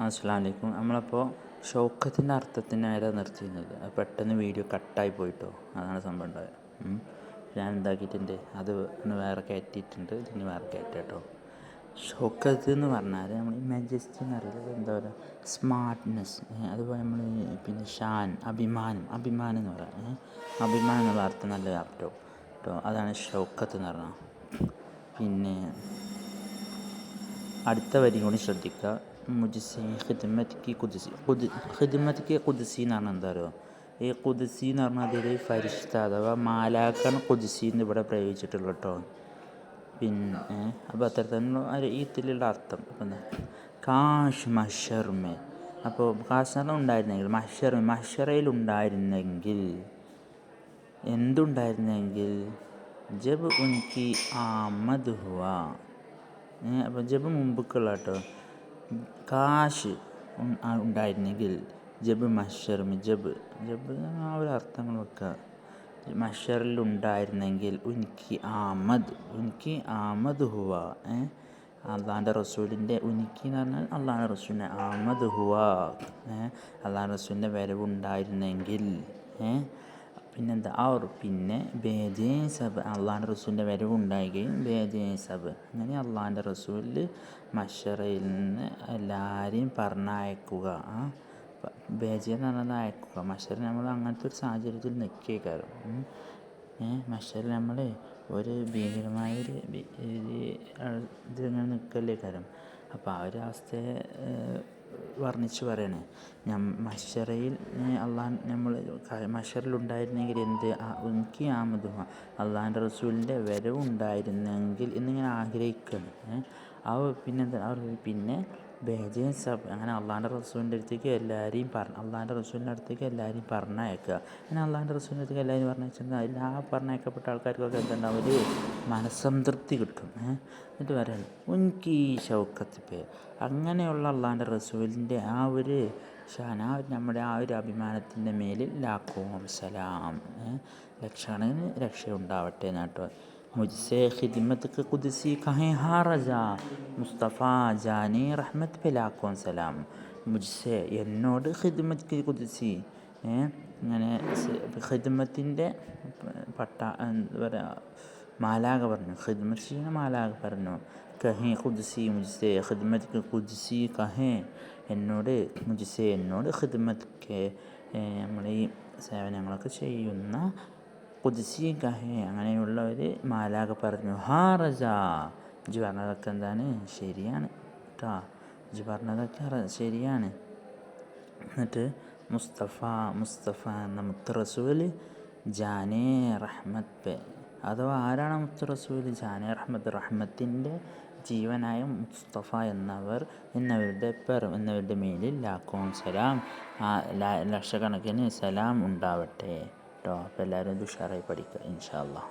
അസ്സലാമു അലൈക്കും. നമ്മളപ്പോൾ ഷൗക്കത്തിൻ്റെ അർത്ഥത്തിനാണ് നിർത്തിയിരുന്നത്. അത് പെട്ടെന്ന് വീഡിയോ കട്ടായി പോയിട്ടോ, അതാണ് സംഭവം ഉണ്ടായത്. ഞാൻ എന്താക്കിയിട്ടുണ്ട്, അത് ഒന്ന് വേറെ കയറ്റിയിട്ടുണ്ട്, ഇതിന് വേറെ കയറ്റാം കേട്ടോ. ഷൗക്കത്ത് എന്ന് പറഞ്ഞാൽ നമ്മൾ ഈ മെജസ്റ്റി എന്ന് പറയുന്നത് എന്താ പറയുക, സ്മാർട്ട്നെസ്, അതുപോലെ നമ്മൾ പിന്നെ ഷാൻ, അഭിമാനം എന്ന് പറയാം. അഭിമാനം എന്നുള്ള അർത്ഥം നല്ല അർത്ഥം കേട്ടോ. അതാണ് ഷൗക്കത്ത് എന്ന് പറഞ്ഞാൽ. പിന്നെ അടുത്ത വരി കൂടി ശ്രദ്ധിക്കുക. മുജ്സി ഖിദ്മത്ക്ക് ഖുദ്സി, ഖിദ്മത്ക്ക് ഖുദ്സി എന്ന് പറഞ്ഞാൽ എന്താ പറയുക, ഈ ഖുദ്സി എന്ന് പറഞ്ഞാൽ അതിൽ ഫരിഷ്ത അഥവാ മാലാഖാണ് ഖുദ്സി എന്ന് ഇവിടെ പ്രയോഗിച്ചിട്ടുള്ളത് കേട്ടോ. പിന്നെ അപ്പോൾ അത്തരത്തിലുള്ള ഈ ഇതിലുള്ള അർത്ഥം ഇപ്പം എന്താ, കാഷ് മഷർമേ, അപ്പോൾ കാശ് ഉണ്ടായിരുന്നെങ്കിൽ, മഷറയിൽ ഉണ്ടായിരുന്നെങ്കിൽ, എന്തുണ്ടായിരുന്നെങ്കിൽ, ജബ് ഉൻകി ആമദ് ഹുവ. അപ്പോൾ ജബ് മുമ്പുക്കുള്ള കേട്ടോ, കാശ് ഉണ്ടായിരുന്നെങ്കിൽ, ജബ് മഷർമി, ജബ് ആ ഒരു അർത്ഥങ്ങൾ വെക്കുക. മഷറിൽ ഉണ്ടായിരുന്നെങ്കിൽ, ഉനിക്ക് ആമദ് ഹുവ, അള്ളാൻ്റെ റസൂലിൻ്റെ, ഉനിക്ക് എന്ന് പറഞ്ഞാൽ അള്ളാൻ്റെ റസൂലിൻ്റെ, ആമദ് ഹുവ, അള്ളാൻ്റെ റസൂലിൻ്റെ വരവുണ്ടായിരുന്നെങ്കിൽ. പിന്നെന്താ പിന്നെ ബേജേ സബ്, അള്ളാൻ്റെ റസൂലിൻ്റെ വരവുണ്ടാകുകയും ബേജേ സബ്, അങ്ങനെ അള്ളാൻ്റെ റസൂലിൽ മഷറയിൽ നിന്ന് എല്ലാവരെയും പറഞ്ഞയക്കുക. ബേജ എന്ന് പറഞ്ഞാൽ അയക്കുക. മഷറിൽ നമ്മൾ അങ്ങനത്തെ ഒരു സാഹചര്യത്തിൽ നിൽക്കേക്കാരം. മഷറിൽ നമ്മൾ ഒരു ഭീകരമായൊരു ഇതിങ്ങനെ നിൽക്കല്ലേക്കാരം. അപ്പോൾ ആ ഒരു അവസ്ഥയെ വർണ്ണിച്ച് പറയണേ. മഷറയിൽ നമ്മൾ മഷറിലുണ്ടായിരുന്നെങ്കിൽ എന്ത്, എനിക്ക് ആമദുഹ, അള്ളാൻ്റെ റസൂലിൻ്റെ വരവുണ്ടായിരുന്നെങ്കിൽ എന്നിങ്ങനെ ആഗ്രഹിക്കുകയാണ്. പിന്നെ ബേജേ സബ്, അങ്ങനെ അള്ളാൻ്റെ റസൂലിൻ്റെ അടുത്തേക്ക് എല്ലാവരെയും പറഞ്ഞയക്കുക. അങ്ങനെ അള്ളാൻ്റെ റസൂലിൻ്റെ അടുത്തേക്ക് എല്ലാവരും പറഞ്ഞയച്ചാൽ എല്ലാ പറഞ്ഞയക്കപ്പെട്ട ആൾക്കാർക്കൊക്കെ എന്തുണ്ടാവും, ഒരു മനസ്സംതൃപ്തി കിട്ടും. എന്നിട്ട് പറയണം ഉൻകി ഷൗക്കത്ത് പേ, അങ്ങനെയുള്ള അള്ളാൻ്റെ റസൂലിൻ്റെ ആ ഒരു ഷാൻ, നമ്മുടെ ആ ഒരു അഭിമാനത്തിൻ്റെ മേലിൽ ലാഖോം സലാം, ലക്ഷണത്തിന് രക്ഷയുണ്ടാവട്ടെ എന്നാട്ടോ. മുജ്സേ ഖിദ്മത്ക്ക് ഖുദ്സി കഹേ ഹാ റജാ, മുസ്തഫ ജാനി റഹ്മത്ത് പേ ലാഖോം സലാം. മുജ്സേ എന്നോട്, ഖിദ്മത്ക്ക് ഖുദ്സി, ഇങ്ങനെ ഖിദ്മത്തിൻ്റെ എന്താ പറയുക, മാലാഖ പറഞ്ഞു, ഖിദ്മത്ത് ചെയ്യുന്ന മാലാഖ പറഞ്ഞു, കഹേ ഖുദ്സി മുജ്സേ ഖിദ്മത്ക്ക് ഖുദ്സി കഹേ, എന്നോട് മുജ്സേ, എന്നോട് ഖിദ്മത്ക്ക്, നമ്മൾ ഈ സേവനങ്ങളൊക്കെ ചെയ്യുന്ന ഖുദ്സി കഹേ, അങ്ങനെയുള്ള ഒരു മാലാഖ പറഞ്ഞു. ഹാ റജാ, ഇജ്ജ് പറഞ്ഞതൊക്കെ എന്താണ്, ശരിയാണ് കേട്ടോ, ഇജ്ജ് പറഞ്ഞതൊക്കെ ശരിയാണ്. എന്നിട്ട് മുസ്തഫ എന്ന മുത്ത് റസൂൽ, ജാനേ റഹ്മത്ത് പേ, അഥവാ ആരാണ് മുത്ത് റസൂൽ, ജാനേ റഹ്മത്ത്, റഹ്മത്തിൻ്റെ ജീവനായ മുസ്തഫ എന്നവരുടെ മേലിൽ ലാഖോം സലാം, ലക്ഷക്കണക്കിന് സലാം ഉണ്ടാവട്ടെ കേട്ടോ. അപ്പോൾ എല്ലാവരും ഇത് ഉഷാറായി പഠിക്കുക ഇൻഷാ അല്ലാഹ്.